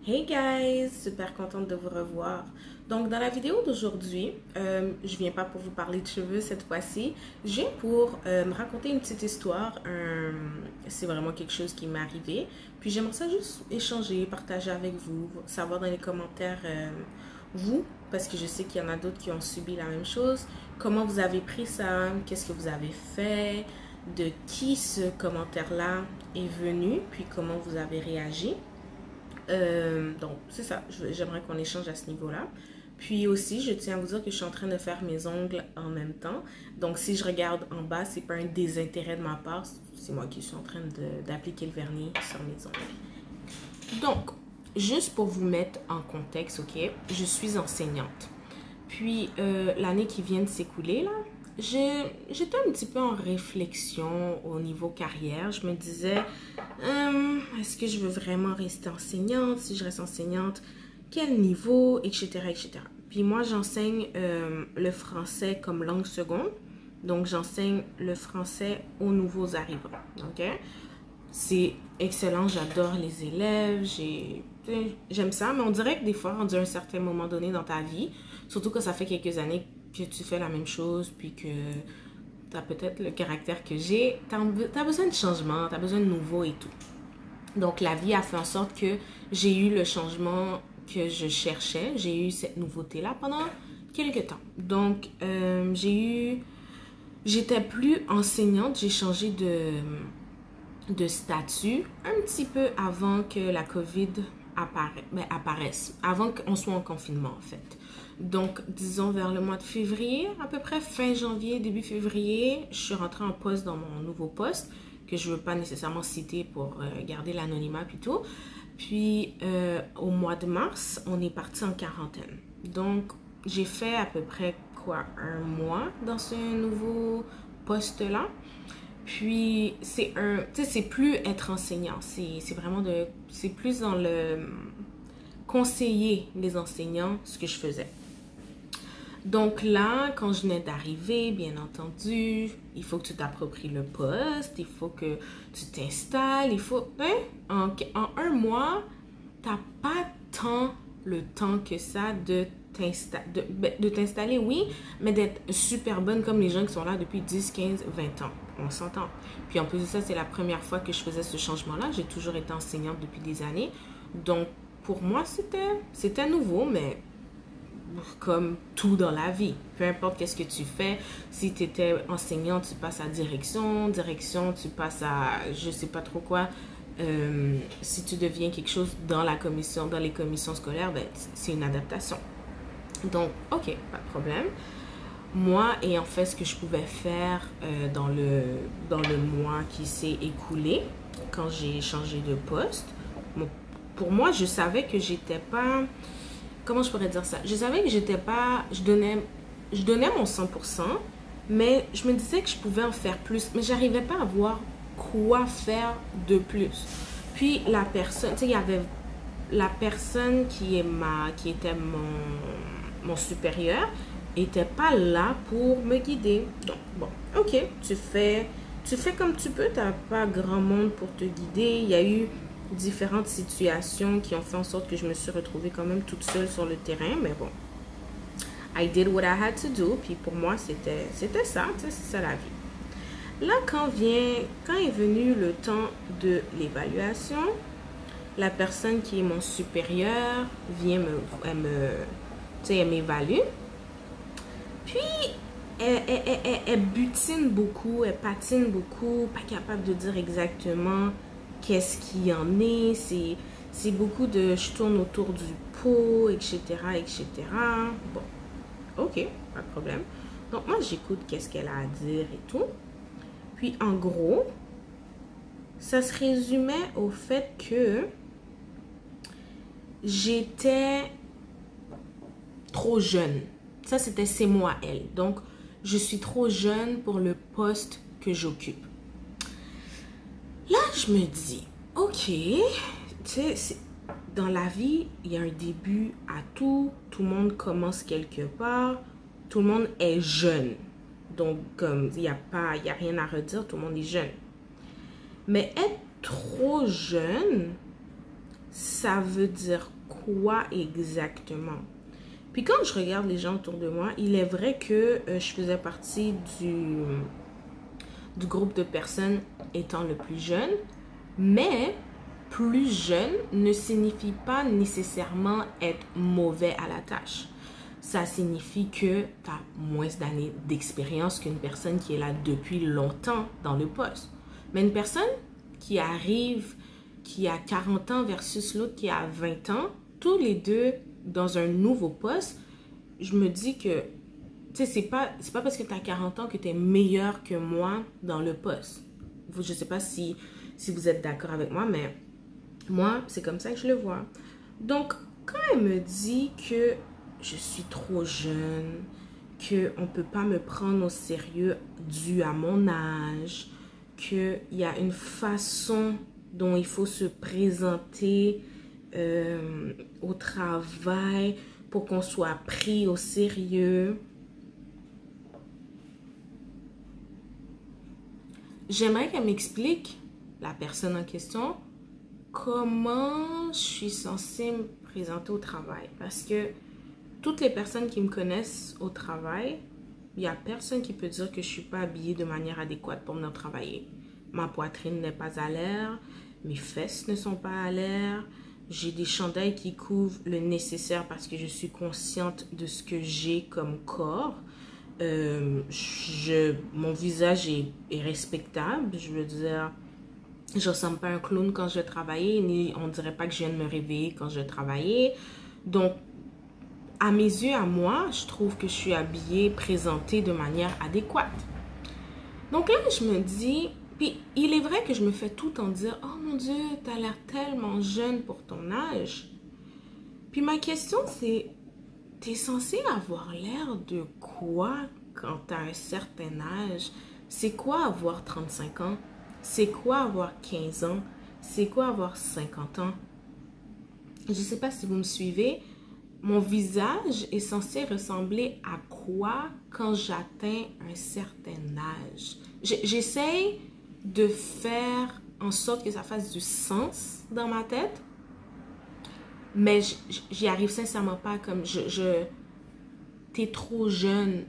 Hey guys, super contente de vous revoir. Donc dans la vidéo d'aujourd'hui, je viens pas pour vous parler de cheveux cette fois-ci, je viens pour me raconter une petite histoire. C'est vraiment quelque chose qui m'est arrivé. Puis j'aimerais ça juste échanger, partager avec vous, savoir dans les commentaires vous, parce que je sais qu'il y en a d'autres qui ont subi la même chose. Comment vous avez pris ça? Qu'est-ce que vous avez fait? De qui ce commentaire-là est venu? Puis comment vous avez réagi? Donc, c'est ça. J'aimerais qu'on échange à ce niveau-là. Puis aussi, je tiens à vous dire que je suis en train de faire mes ongles en même temps. Donc, si je regarde en bas, c'est pas un désintérêt de ma part. C'est moi qui suis en train d'appliquer le vernis sur mes ongles. Donc, juste pour vous mettre en contexte, ok, je suis enseignante. Puis, l'année qui vient de s'écouler, là, j'étais un petit peu en réflexion au niveau carrière. Je me disais, est-ce que je veux vraiment rester enseignante? Si je reste enseignante, quel niveau? Etc. etc. Puis moi, j'enseigne le français comme langue seconde. Donc, j'enseigne le français aux nouveaux arrivants. OK? C'est excellent, j'adore les élèves, j'aime ça, mais on dirait que des fois, rendu à un certain moment donné dans ta vie, surtout que ça fait quelques années que tu fais la même chose, puis que tu as peut-être le caractère que j'ai, tu as besoin de changement, tu as besoin de nouveau et tout. Donc la vie a fait en sorte que j'ai eu le changement que je cherchais, j'ai eu cette nouveauté-là pendant quelques temps. Donc j'étais plus enseignante, j'ai changé de statut un petit peu avant que la COVID apparaisse, avant qu'on soit en confinement en fait. Donc, disons vers le mois de février, à peu près fin janvier, début février, je suis rentrée en poste dans mon nouveau poste, que je ne veux pas nécessairement citer pour garder l'anonymat plutôt. Puis, au mois de mars, on est parti en quarantaine. Donc, j'ai fait à peu près quoi, un mois dans ce nouveau poste-là. Puis, c'est plus être enseignant, c'est vraiment c'est plus dans le conseiller les enseignants, ce que je faisais. Donc là, quand je venais d'arriver, bien entendu, il faut que tu t'appropries le poste, il faut que tu t'installes, il faut... Hein, en un mois, t'as pas tant le temps que ça de t'installer, oui, mais d'être super bonne comme les gens qui sont là depuis 10, 15, 20 ans. On s'entend. Puis en plus de ça, c'est la première fois que je faisais ce changement-là. J'ai toujours été enseignante depuis des années. Donc, pour moi, c'était nouveau, mais comme tout dans la vie. Peu importe qu'est-ce que tu fais. Si tu étais enseignant, tu passes à direction. Direction, tu passes à je sais pas trop quoi. Si tu deviens quelque chose dans la commission, dans les commissions scolaires, ben, c'est une adaptation. Donc, ok, pas de problème. Moi, ayant fait ce que je pouvais faire dans le mois qui s'est écoulé, quand j'ai changé de poste, bon, pour moi, je savais que j'étais pas... Comment je pourrais dire ça? Je savais que j'étais pas... Je donnais mon 100%, mais je me disais que je pouvais en faire plus. Mais j'arrivais pas à voir quoi faire de plus. Puis la personne... Tu sais, il y avait la personne qui était mon supérieur était pas là pour me guider. Donc, bon, ok, tu fais comme tu peux, t'as pas grand monde pour te guider. Il y a eu différentes situations qui ont fait en sorte que je me suis retrouvée quand même toute seule sur le terrain, mais bon, I did what I had to do, puis pour moi, c'était ça, c'est ça la vie. Là, quand est venu le temps de l'évaluation, la personne qui est mon supérieur vient elle m'évalue. Puis, elle butine beaucoup, elle patine beaucoup, pas capable de dire exactement qu'est-ce qu'il y en est. C'est beaucoup de je tourne autour du pot, etc., etc. Bon, ok, pas de problème. Donc, moi, j'écoute qu'est-ce qu'elle a à dire et tout. Puis, en gros, ça se résumait au fait que j'étais trop jeune. Ça, c'est moi, elle. Donc, je suis trop jeune pour le poste que j'occupe. Là, je me dis, ok, tu sais, dans la vie, il y a un début à tout. Tout le monde commence quelque part. Tout le monde est jeune. Donc, comme il n'y a rien à redire, tout le monde est jeune. Mais être trop jeune, ça veut dire quoi exactement? Puis quand je regarde les gens autour de moi, il est vrai que je faisais partie du groupe de personnes étant le plus jeune, mais plus jeune ne signifie pas nécessairement être mauvais à la tâche. Ça signifie que tu as moins d'années d'expérience qu'une personne qui est là depuis longtemps dans le poste. Mais une personne qui arrive, qui a 40 ans versus l'autre qui a 20 ans, tous les deux dans un nouveau poste, je me dis que tu sais, c'est pas parce que tu as 40 ans que tu es meilleur que moi dans le poste. Je sais pas si vous êtes d'accord avec moi, mais moi, c'est comme ça que je le vois. Donc, quand elle me dit que je suis trop jeune, qu'on ne peut pas me prendre au sérieux dû à mon âge, qu'il y a une façon dont il faut se présenter au travail pour qu'on soit pris au sérieux. J'aimerais qu'elle m'explique, la personne en question, comment je suis censée me présenter au travail. Parce que toutes les personnes qui me connaissent au travail, il n'y a personne qui peut dire que je ne suis pas habillée de manière adéquate pour venir travailler. Ma poitrine n'est pas à l'air, mes fesses ne sont pas à l'air, j'ai des chandails qui couvrent le nécessaire parce que je suis consciente de ce que j'ai comme corps. Mon visage est respectable, je veux dire, je ressemble pas à un clown quand je vais travailler, ni on dirait pas que je viens de me réveiller quand je vais travailler. Donc, à mes yeux, à moi, je trouve que je suis habillée, présentée de manière adéquate. Donc là, je me dis, puis il est vrai que je me fais tout en dire, oh mon Dieu, t'as l'air tellement jeune pour ton âge. Puis ma question, c'est, t'es censé avoir l'air de quoi quand t'as un certain âge? C'est quoi avoir 35 ans? C'est quoi avoir 15 ans? C'est quoi avoir 50 ans? Je ne sais pas si vous me suivez. Mon visage est censé ressembler à quoi quand j'atteins un certain âge? J'essaie de faire en sorte que ça fasse du sens dans ma tête, mais j'y arrive sincèrement pas. Comme t'es trop jeune.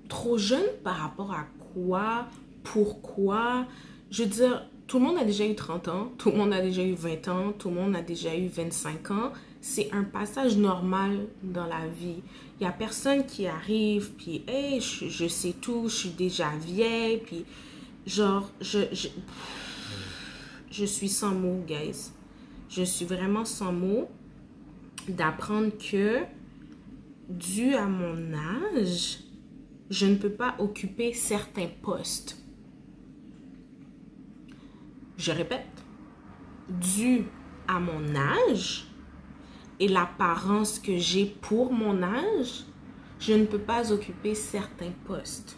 Trop jeune par rapport à quoi? Pourquoi? Je veux dire, tout le monde a déjà eu 30 ans, tout le monde a déjà eu 20 ans, tout le monde a déjà eu 25 ans. C'est un passage normal dans la vie. Il n'y a personne qui arrive, puis hey, je sais tout, je suis déjà vieille, puis genre, je suis sans mots, guys. Je suis vraiment sans mots d'apprendre que, dû à mon âge, je ne peux pas occuper certains postes. Je répète, dû à mon âge et l'apparence que j'ai pour mon âge, je ne peux pas occuper certains postes.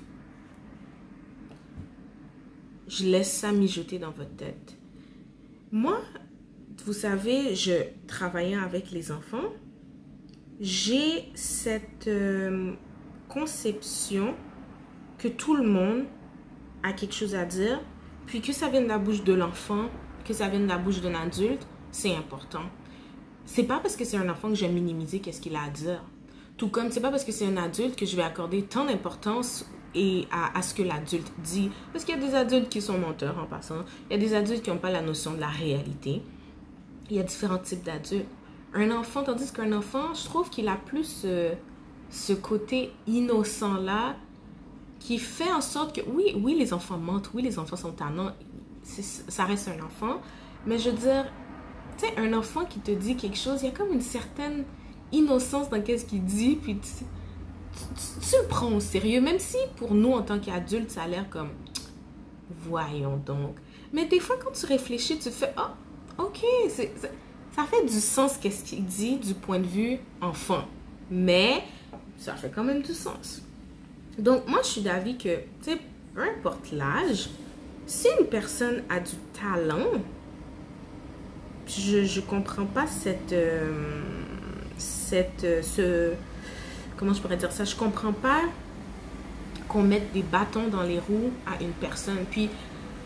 Je laisse ça mijoter dans votre tête. Moi, vous savez, je travaillais avec les enfants. J'ai cette conception que tout le monde a quelque chose à dire, puis que ça vienne de la bouche de l'enfant, que ça vienne de la bouche d'un adulte, c'est important. C'est pas parce que c'est un enfant que je vais minimiser qu'est-ce qu'il a à dire. Tout comme c'est pas parce que c'est un adulte que je vais accorder tant d'importance à ce que l'adulte dit. Parce qu'il y a des adultes qui sont menteurs en passant. Il y a des adultes qui n'ont pas la notion de la réalité. Il y a différents types d'adultes. Un enfant, tandis qu'un enfant, je trouve qu'il a plus ce côté innocent-là qui fait en sorte que, oui, les enfants mentent, oui, les enfants sont tannants, ça reste un enfant, mais je veux dire, tu sais, un enfant qui te dit quelque chose, il y a comme une certaine innocence dans ce qu'il dit, puis tu le prends au sérieux, même si pour nous, en tant qu'adultes, ça a l'air comme, voyons donc. Mais des fois, quand tu réfléchis, tu fais, oh, ok, ça fait du sens qu'est-ce qu'il dit du point de vue enfant, mais ça fait quand même du sens. Donc, moi, je suis d'avis que, tu sais, peu importe l'âge, si une personne a du talent, je comprends pas comment je pourrais dire ça? Je comprends pas qu'on mette des bâtons dans les roues à une personne. Puis,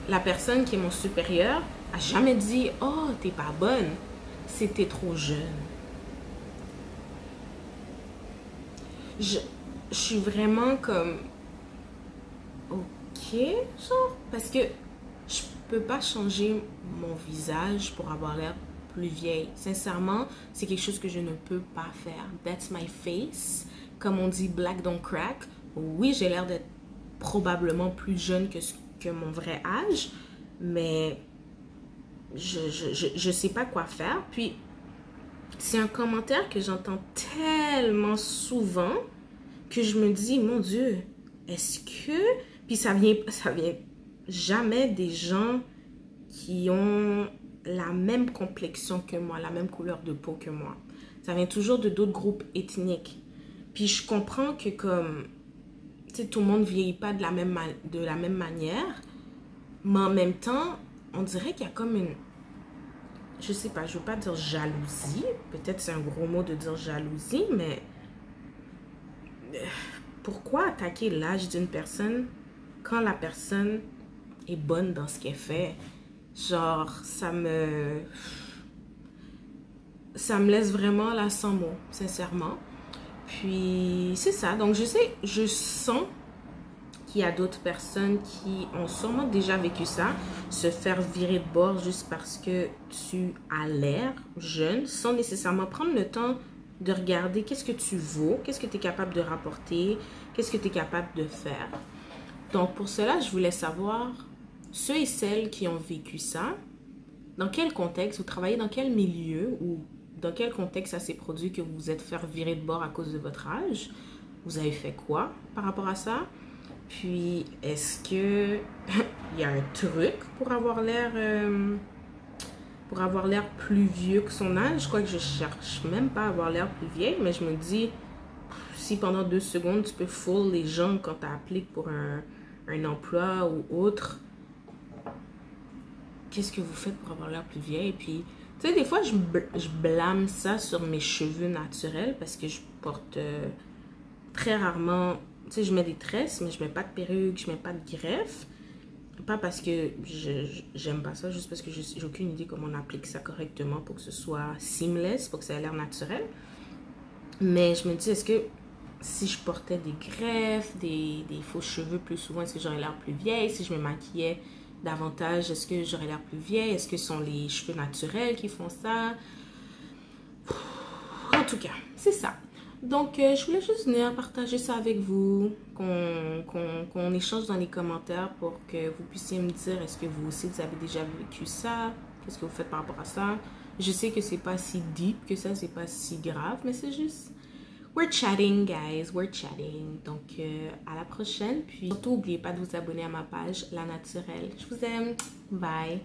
la personne qui est mon supérieur a jamais dit « Oh, t'es pas bonne ». c'était trop jeune. Je, je suis vraiment comme, ok, genre, parce que je peux pas changer mon visage pour avoir l'air plus vieille. Sincèrement, c'est quelque chose que je ne peux pas faire. That's my face. Comme on dit, black don't crack. Oui, j'ai l'air d'être probablement plus jeune que mon vrai âge, mais je sais pas quoi faire. Puis, c'est un commentaire que j'entends tellement souvent que je me dis, mon Dieu, est-ce que... Puis ça vient jamais des gens qui ont la même complexion que moi, la même couleur de peau que moi. Ça vient toujours de d'autres groupes ethniques. Puis je comprends que comme, tu sais, tout le monde ne vieillit pas de la même manière, mais en même temps, on dirait qu'il y a comme une, je sais pas, je veux pas dire jalousie, peut-être c'est un gros mot de dire jalousie, mais pourquoi attaquer l'âge d'une personne quand la personne est bonne dans ce qu'elle fait? Genre, ça me laisse vraiment là sans mots, sincèrement. Puis, c'est ça. Donc, je sens qu'il y a d'autres personnes qui ont sûrement déjà vécu ça, se faire virer de bord juste parce que tu as l'air jeune, sans nécessairement prendre le temps de regarder qu'est-ce que tu vaux, qu'est-ce que tu es capable de rapporter, qu'est-ce que tu es capable de faire. Donc, pour cela, je voulais savoir, ceux et celles qui ont vécu ça, dans quel contexte, vous travaillez dans quel milieu ou dans quel contexte ça s'est produit que vous vous êtes fait virer de bord à cause de votre âge? Vous avez fait quoi par rapport à ça? Puis, est-ce que il y a un truc pour avoir l'air plus vieux que son âge? Je crois que je cherche même pas à avoir l'air plus vieille, mais je me dis, si pendant 2 secondes, tu peux fool les gens quand tu appliques pour un emploi ou autre, qu'est-ce que vous faites pour avoir l'air plus vieille? Puis, tu sais, des fois, je blâme ça sur mes cheveux naturels parce que je porte très rarement... Tu sais, je mets des tresses, mais je mets pas de perruque, je mets pas de greffe. Pas parce que j'aime pas ça, juste parce que j'ai aucune idée comment on applique ça correctement pour que ce soit seamless, pour que ça ait l'air naturel. Mais je me dis, est-ce que si je portais des greffes, des faux cheveux plus souvent, est-ce que j'aurais l'air plus vieille? Si je me maquillais davantage, est-ce que j'aurais l'air plus vieille? Est-ce que ce sont les cheveux naturels qui font ça? En tout cas, c'est ça. Donc, je voulais juste venir partager ça avec vous, qu'on échange dans les commentaires pour que vous puissiez me dire, est-ce que vous aussi, vous avez déjà vécu ça? Qu'est-ce que vous faites par rapport à ça? Je sais que c'est pas si deep que ça, c'est pas si grave, mais c'est juste... We're chatting, guys, we're chatting. Donc, à la prochaine. Puis, surtout, n'oubliez pas de vous abonner à ma page La Naturelle. Je vous aime. Bye.